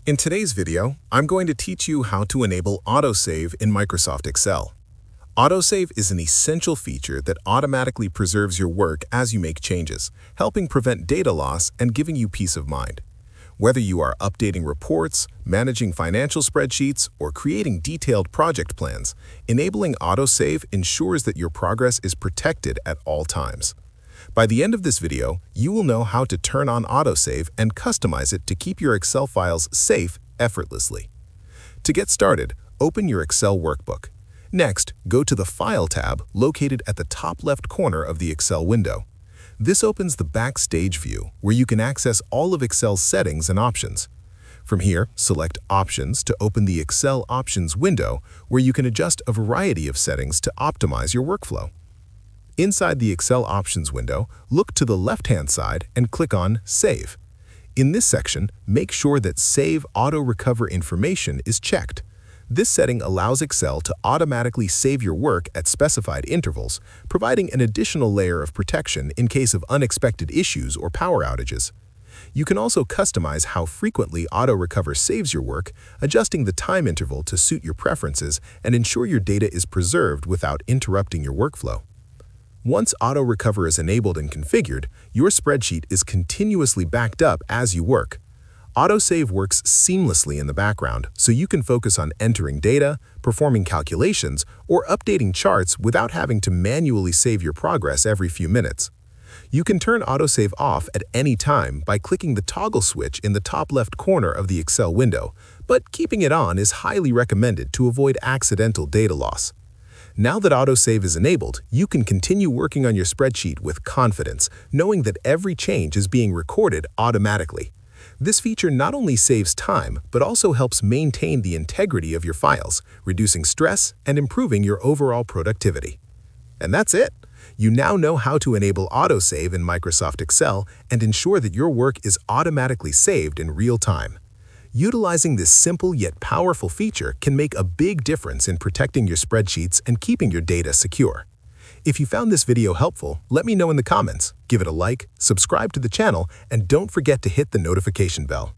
In today's video, I'm going to teach you how to enable autosave in Microsoft Excel. Autosave is an essential feature that automatically preserves your work as you make changes, helping prevent data loss and giving you peace of mind. Whether you are updating reports, managing financial spreadsheets, or creating detailed project plans, enabling autosave ensures that your progress is protected at all times. By the end of this video, you will know how to turn on autosave and customize it to keep your Excel files safe effortlessly. To get started, open your Excel workbook. Next, go to the File tab located at the top left corner of the Excel window. This opens the Backstage view, where you can access all of Excel's settings and options. From here, select Options to open the Excel Options window, where you can adjust a variety of settings to optimize your workflow. Inside the Excel Options window, look to the left-hand side and click on Save. In this section, make sure that Save Auto Recover Information is checked. This setting allows Excel to automatically save your work at specified intervals, providing an additional layer of protection in case of unexpected issues or power outages. You can also customize how frequently Auto Recover saves your work, adjusting the time interval to suit your preferences and ensure your data is preserved without interrupting your workflow. Once Auto Recover is enabled and configured, your spreadsheet is continuously backed up as you work. Autosave works seamlessly in the background, so you can focus on entering data, performing calculations, or updating charts without having to manually save your progress every few minutes. You can turn Autosave off at any time by clicking the toggle switch in the top left corner of the Excel window, but keeping it on is highly recommended to avoid accidental data loss. Now that autosave is enabled, you can continue working on your spreadsheet with confidence, knowing that every change is being recorded automatically. This feature not only saves time, but also helps maintain the integrity of your files, reducing stress and improving your overall productivity. And that's it! You now know how to enable autosave in Microsoft Excel and ensure that your work is automatically saved in real time. Utilizing this simple yet powerful feature can make a big difference in protecting your spreadsheets and keeping your data secure. If you found this video helpful, let me know in the comments, give it a like, subscribe to the channel, and don't forget to hit the notification bell.